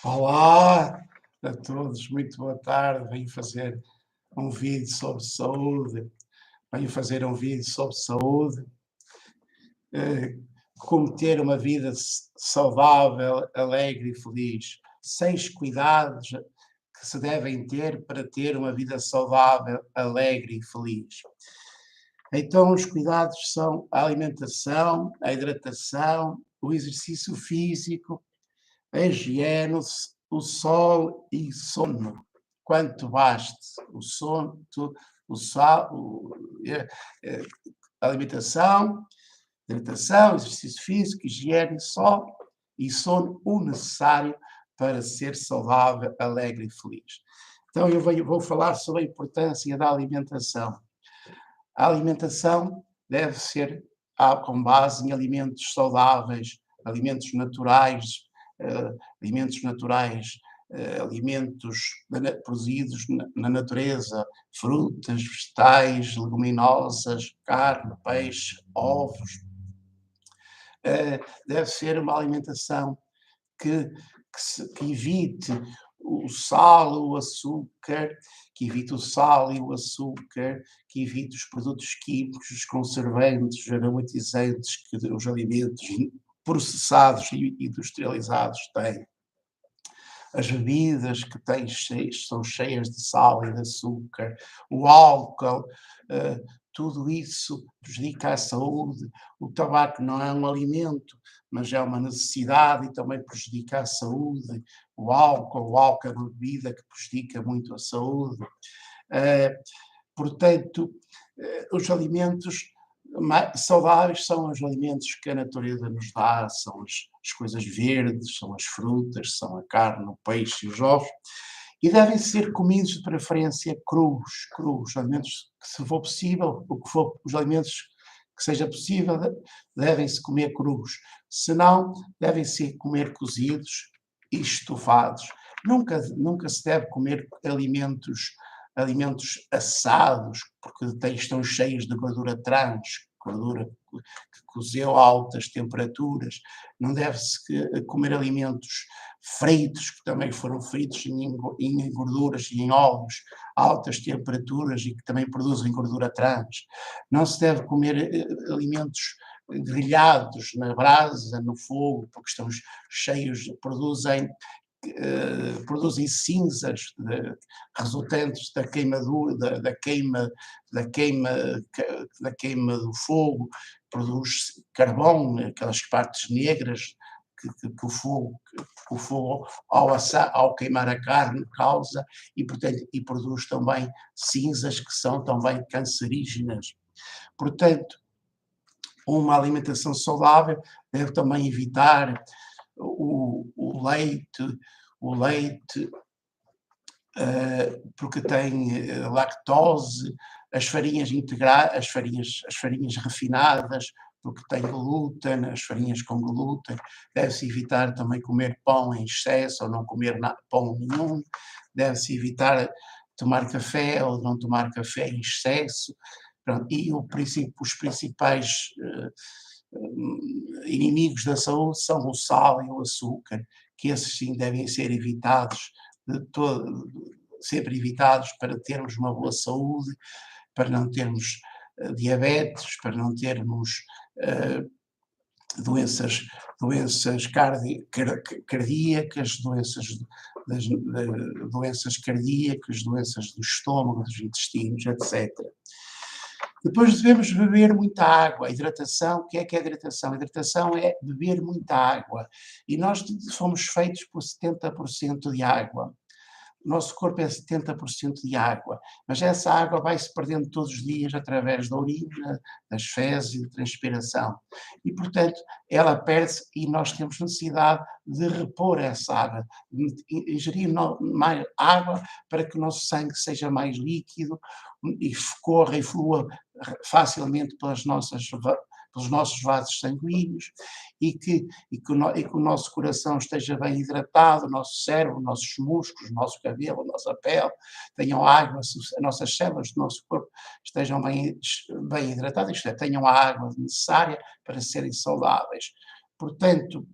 Olá a todos, muito boa tarde. Venho fazer um vídeo sobre saúde. Venho fazer um vídeo sobre saúde, eh, como ter uma vida saudável, alegre e feliz. 6 cuidados que se devem ter para ter uma vida saudável, alegre e feliz. Então, os cuidados são a alimentação, a hidratação, o exercício físico, a higiene, o sol e sono, quanto baste. O sono, o sal, eh, a alimentação, hidratação, exercício físico, higiene, sol e sono, o necessário para ser saudável, alegre e feliz. Então vou falar sobre a importância da alimentação. A alimentação deve ser com base em alimentos saudáveis, alimentos naturais, eh, alimentos naturais, alimentos produzidos na natureza, frutas, vegetais, leguminosas, carne, peixe, ovos. Deve ser uma alimentação que evite o sal, o açúcar, que evite o sal e o açúcar, que evite os produtos químicos, os conservantes, os aromatizantes que os alimentos processados e industrializados têm. As bebidas que são cheias de sal e de açúcar, o álcool, tudo isso prejudica a saúde. O tabaco não é um alimento, mas é uma necessidade e também prejudica a saúde. O álcool é uma bebida que prejudica muito a saúde. Eh, Portanto, os alimentos saudáveis são os alimentos que a natureza nos dá, são as coisas verdes, são as frutas, são a carne, o peixe e os ovos, e devem ser comidos de preferência crus, alimentos que, se for possível, o que for os alimentos que seja possível, devem-se comer crus, se não, devem-se comer cozidos e estofados. Nunca se deve comer alimentos assados, porque estão cheios de gordura trans, gordura que cozeu a altas temperaturas. Não deve-se comer alimentos fritos, que também foram fritos em gorduras e em óleos a altas temperaturas e que também produzem gordura trans. Não se deve comer alimentos grelhados na brasa, no fogo, porque estão cheios, produzem cinzas resultantes da queimadura, da queima do fogo, produz carvão, aquelas partes negras que o fogo ao queimar a carne causa, e portanto produz também cinzas que são também cancerígenas. Portanto, uma alimentação saudável deve também evitar o leite, porque tem lactose, as farinhas integrais, as farinhas refinadas, porque tem glúten, as farinhas com glúten. Deve-se evitar também comer pão em excesso ou não comer pão nenhum. Deve-se evitar tomar café ou não tomar café em excesso. Pronto, e os principais inimigos da saúde são o sal e o açúcar, que esses sim devem ser evitados, sempre evitados, para termos uma boa saúde, para não termos diabetes, para não termos doenças cardíacas, doenças cardíacas, doenças do estômago, dos intestinos, etc. Depois devemos beber muita água. A hidratação, o que é a hidratação? A hidratação é beber muita água. E nós fomos feitos por 70% de água. O nosso corpo é 70% de água, mas essa água vai-se perdendo todos os dias através da urina, das fezes e da transpiração. E, portanto, ela perde-se e nós temos necessidade de repor essa água, de ingerir mais água para que o nosso sangue seja mais líquido e corra e flua facilmente pelos nossos vasos sanguíneos, e que o nosso coração esteja bem hidratado, o nosso cérebro, os nossos músculos, o nosso cabelo, a nossa pele, tenham água, as nossas células do nosso corpo estejam bem hidratadas, isto é, tenham a água necessária para serem saudáveis. Portanto,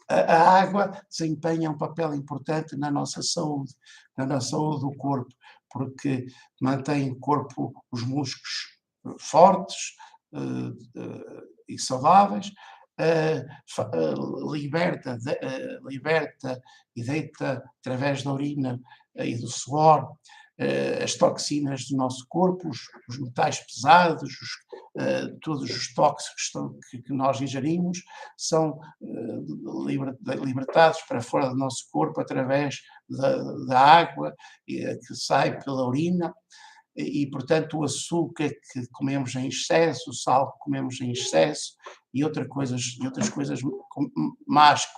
A água desempenha um papel importante na nossa saúde do corpo, porque mantém o corpo, os músculos fortes e saudáveis, liberta e deita através da urina e do suor as toxinas do nosso corpo, os metais pesados, todos os tóxicos que nós ingerimos, são libertados para fora do nosso corpo através da água que sai pela urina. Portanto, o açúcar que comemos em excesso, o sal que comemos em excesso e outras coisas más que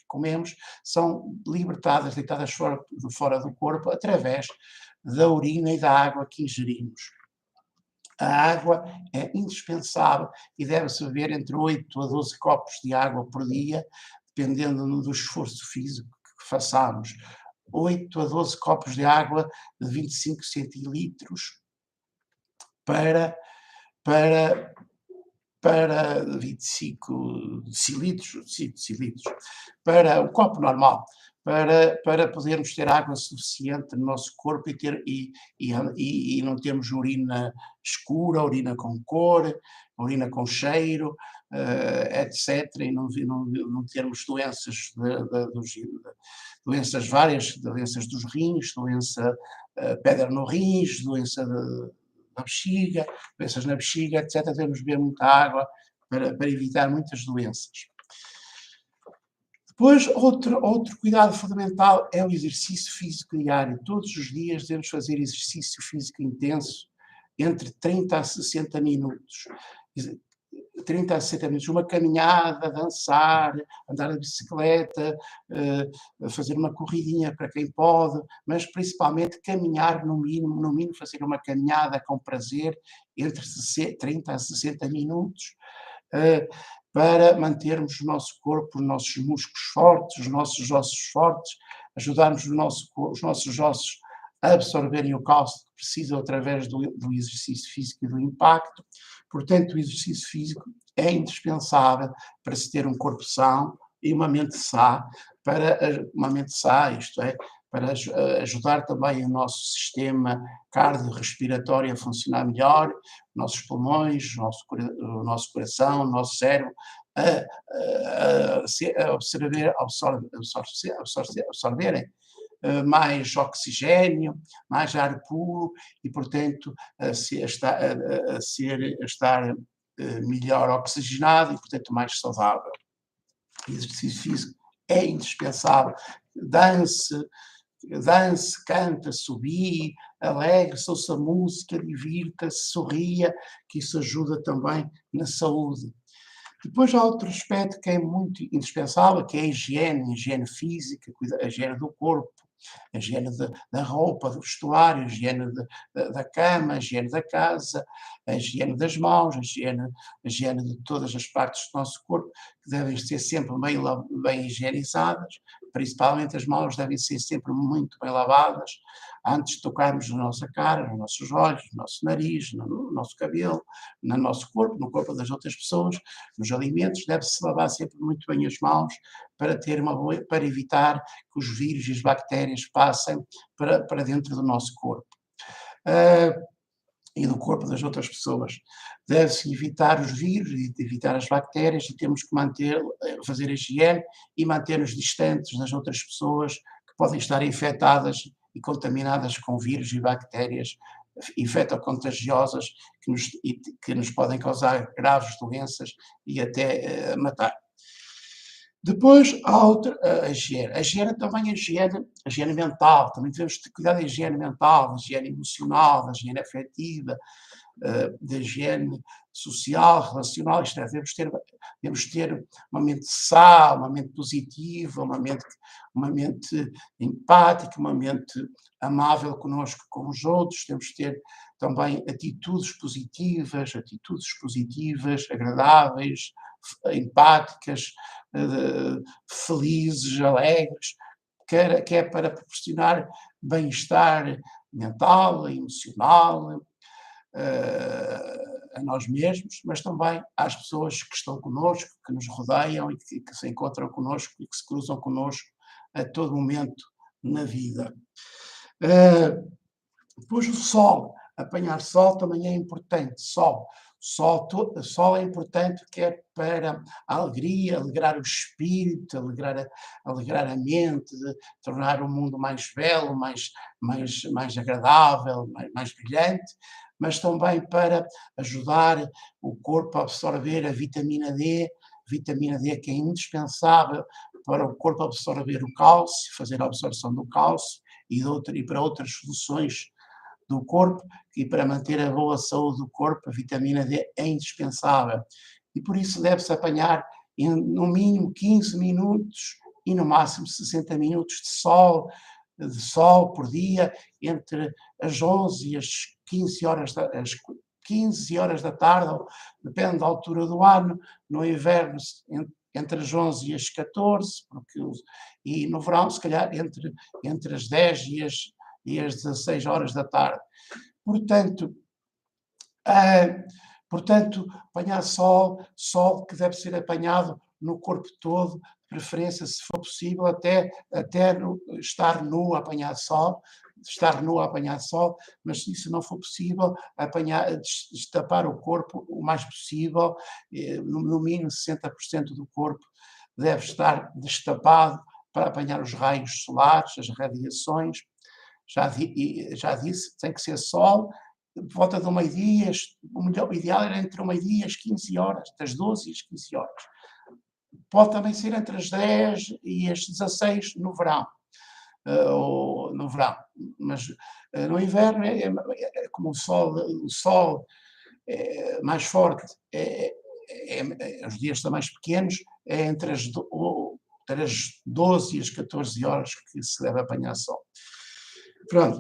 comemos são libertadas, deitadas fora do corpo através da urina e da água que ingerimos. A água é indispensável e deve-se beber entre 8 a 12 copos de água por dia, dependendo do esforço físico que façamos. 8 a 12 copos de água de 25 centilitros para 25 decilitros, para o copo normal, para podermos ter água suficiente no nosso corpo e não termos urina escura, urina com cor, urina com cheiro, etc. E não termos doenças várias, doenças dos rins, pedra no rins, doença da bexiga, doenças na bexiga, etc. Devemos beber muita água para evitar muitas doenças. Depois, outro cuidado fundamental é o exercício físico diário. Todos os dias devemos fazer exercício físico intenso, entre 30 a 60 minutos. 30 a 60 minutos, uma caminhada, dançar, andar de bicicleta, fazer uma corridinha para quem pode, mas principalmente caminhar no mínimo fazer uma caminhada com prazer entre 30 a 60 minutos, para mantermos o nosso corpo, os nossos músculos fortes, os nossos ossos fortes, ajudarmos os nossos ossos a absorverem o cálcio que precisam através do exercício físico e do impacto. Portanto, o exercício físico é indispensável para se ter um corpo são e uma mente sã, isto é, para ajudar também o nosso sistema cardiorrespiratório a funcionar melhor, nossos pulmões, o nosso coração, o nosso cérebro, a absorverem mais oxigênio, mais ar puro e, portanto, a estar melhor oxigenado e, portanto, mais saudável. O exercício físico é indispensável. Dance, canta, subir, alegre-se, ouça música, divirta-se, sorria, que isso ajuda também na saúde. Depois há outro aspecto que é muito indispensável, que é a higiene física, a higiene do corpo, a higiene da roupa, do vestuário, a higiene da cama, a higiene da casa, a higiene das mãos, a higiene de todas as partes do nosso corpo, que devem ser sempre bem higienizadas, principalmente as mãos devem ser sempre muito bem lavadas, antes de tocarmos na nossa cara, nos nossos olhos, no nosso nariz, no nosso cabelo, no nosso corpo, no corpo das outras pessoas, nos alimentos, deve-se lavar sempre muito bem as mãos para evitar que os vírus e as bactérias passem para dentro do nosso corpo. E do corpo das outras pessoas. Deve-se evitar os vírus e evitar as bactérias e temos que fazer a higiene e manter-nos distantes das outras pessoas que podem estar infectadas e contaminadas com vírus e bactérias infectocontagiosas que nos podem causar graves doenças e até matar. Depois há a higiene. A higiene também a higiene mental. Também devemos ter cuidado da higiene mental, da higiene emocional, da higiene afetiva, da higiene social, relacional. Isto é, devemos ter uma mente sã, uma mente positiva, uma mente empática, uma mente amável conosco, com os outros. Temos que ter também atitudes positivas, agradáveis, empáticas, felizes, alegres, que é para proporcionar bem-estar mental, emocional, a nós mesmos, mas também às pessoas que estão connosco, que nos rodeiam e que se encontram connosco e que se cruzam connosco a todo momento na vida. Depois o sol, apanhar sol também é importante. Sol é importante, quer para a alegria, alegrar o espírito, alegrar a mente, tornar o mundo mais belo, mais agradável, mais brilhante, mas também para ajudar o corpo a absorver a vitamina D que é indispensável para o corpo absorver o cálcio, fazer a absorção do cálcio e para outras funções do corpo, e para manter a boa saúde do corpo, a vitamina D é indispensável. E por isso deve-se apanhar no mínimo 15 minutos e no máximo 60 minutos de sol por dia, entre as 11 e as 15 horas da tarde, depende da altura do ano. No inverno, entre as 11 e as 14, e no verão, se calhar, entre as 10 e as 16 horas da tarde. Portanto, apanhar sol que deve ser apanhado no corpo todo, de preferência, se for possível, até estar nu a apanhar sol, mas se isso não for possível, destapar o corpo o mais possível, no mínimo 60% do corpo deve estar destapado para apanhar os raios solares, as radiações. Já disse, tem que ser sol, por volta do meio-dia, o ideal era entre o meio-dia e as 15 horas, das 12 e as 15 horas. Pode também ser entre as 10 e as 16 no verão, mas no inverno como o sol é mais forte, os dias são mais pequenos, é entre as 12 e as 14 horas que se deve apanhar sol. Pronto.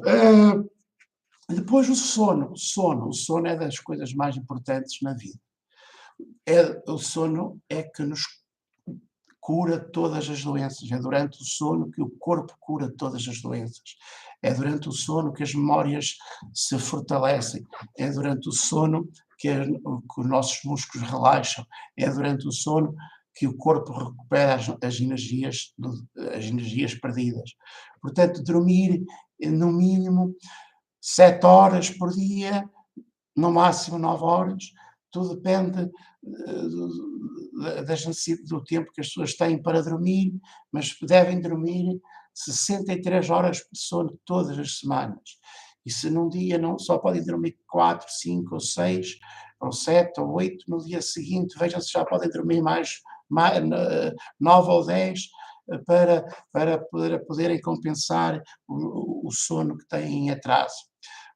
Depois o sono. O sono é das coisas mais importantes na vida. O sono é que nos cura todas as doenças. É durante o sono que o corpo cura todas as doenças. É durante o sono que as memórias se fortalecem. É durante o sono que os nossos músculos relaxam. É durante o sono que o corpo recupera as energias perdidas. Portanto, dormir no mínimo 7 horas por dia, no máximo 9 horas, tudo depende do tempo que as pessoas têm para dormir, mas devem dormir 63 horas por sono todas as semanas. E se num dia só podem dormir 4, 5 ou 6, ou 7 ou 8, no dia seguinte vejam se já podem dormir mais 9 ou 10, para poderem compensar o sono que têm em atraso.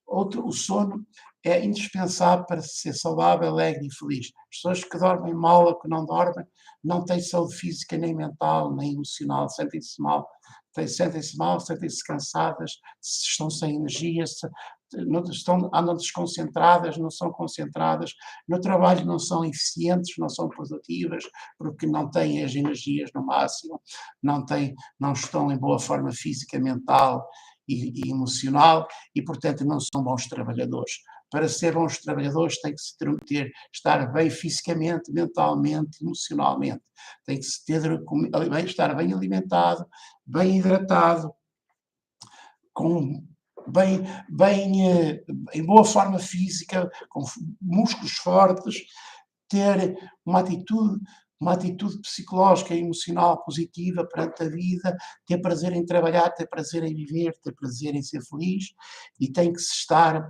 O sono é indispensável para ser saudável, alegre e feliz. As pessoas que dormem mal ou que não dormem não têm saúde física, nem mental, nem emocional, sentem-se mal, sentem-se cansadas, estão sem energia, andam desconcentradas, não são concentradas, no trabalho não são eficientes, não são produtivas, porque não têm as energias no máximo, não estão em boa forma física, mental e emocional, e portanto não são bons trabalhadores. Para ser bons trabalhadores tem que se estar bem fisicamente, mentalmente, emocionalmente. Tem que se estar bem alimentado, bem hidratado, em boa forma física, com músculos fortes, ter uma atitude psicológica e emocional positiva perante a vida, ter prazer em trabalhar, ter prazer em viver, ter prazer em ser feliz, e tem que se estar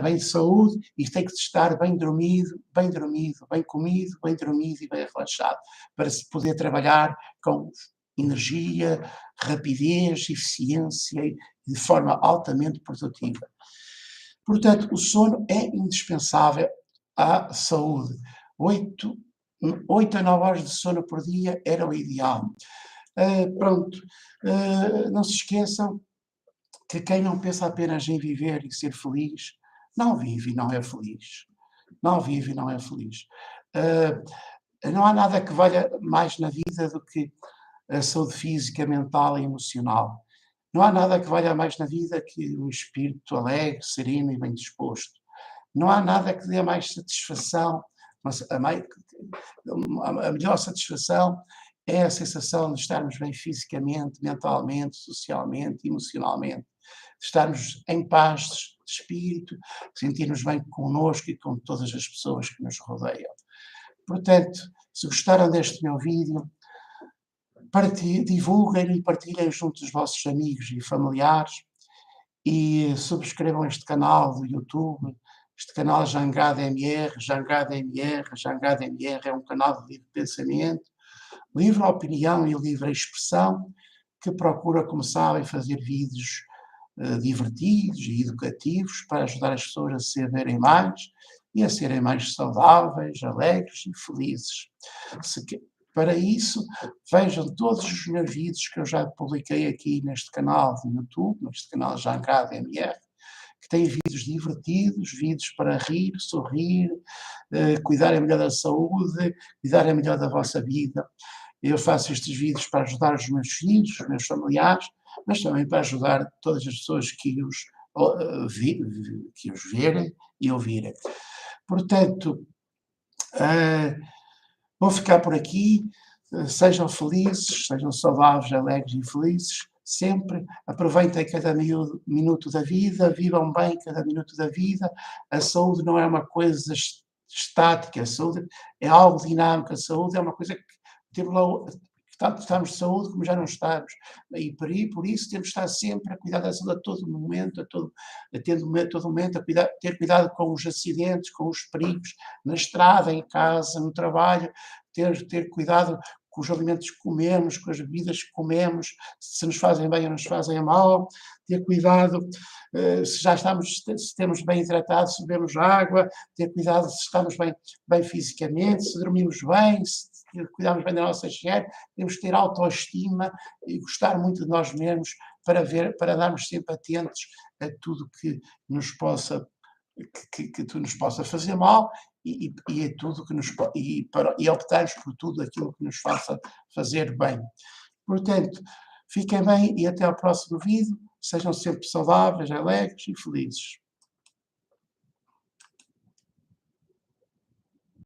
bem de saúde, e tem que se estar bem dormido, bem comido, bem dormido e bem relaxado, para se poder trabalhar com energia, rapidez, eficiência e de forma altamente produtiva. Portanto, o sono é indispensável à saúde. 8 a 9 horas de sono por dia era o ideal. Não se esqueçam que quem não pensa apenas em viver e ser feliz, não vive e não é feliz. Não vive e não é feliz. Não há nada que valha mais na vida do que a saúde física, mental e emocional. Não há nada que valha mais na vida que um espírito alegre, sereno e bem disposto. Não há nada que dê mais satisfação, mas a melhor satisfação é a sensação de estarmos bem fisicamente, mentalmente, socialmente, emocionalmente, de estarmos em paz de espírito, sentirmos bem connosco e com todas as pessoas que nos rodeiam. Portanto, se gostaram deste meu vídeo, divulguem e partilhem junto dos vossos amigos e familiares e subscrevam este canal do YouTube, este canal Jangada MR. Jangada MR é um canal de livre pensamento, livre opinião e livre expressão, que procura, como sabem, fazer vídeos divertidos e educativos para ajudar as pessoas a se verem mais e a serem mais saudáveis, alegres e felizes. Para isso, vejam todos os meus vídeos que eu já publiquei aqui neste canal de YouTube, neste canal Jangada MR, que tem vídeos divertidos, vídeos para rir, sorrir, cuidarem melhor da saúde, cuidarem melhor da vossa vida. Eu faço estes vídeos para ajudar os meus filhos, os meus familiares, mas também para ajudar todas as pessoas que os verem e ouvirem. Portanto, vou ficar por aqui. Sejam felizes, sejam saudáveis, alegres e felizes, sempre. Aproveitem cada minuto da vida, vivam bem cada minuto da vida. A saúde não é uma coisa estática, a saúde é algo dinâmico, a saúde é uma coisa que temos lá, tanto estamos de saúde como já não estamos, e por isso temos de estar sempre a cuidar da saúde a todo momento, a todo momento, ter cuidado com os acidentes, com os perigos, na estrada, em casa, no trabalho, ter cuidado com os alimentos que comemos, com as bebidas que comemos, se nos fazem bem ou nos fazem mal, ter cuidado se temos bem hidratado, se bebemos água, ter cuidado se estamos bem fisicamente, se dormimos bem, se cuidarmos bem da nossa higiene, temos que ter autoestima e gostar muito de nós mesmos para darmos sempre atentos a tudo que nos possa fazer mal e a tudo que e optarmos por tudo aquilo que nos faça fazer bem. Portanto, fiquem bem e até ao próximo vídeo. Sejam sempre saudáveis, alegres e felizes.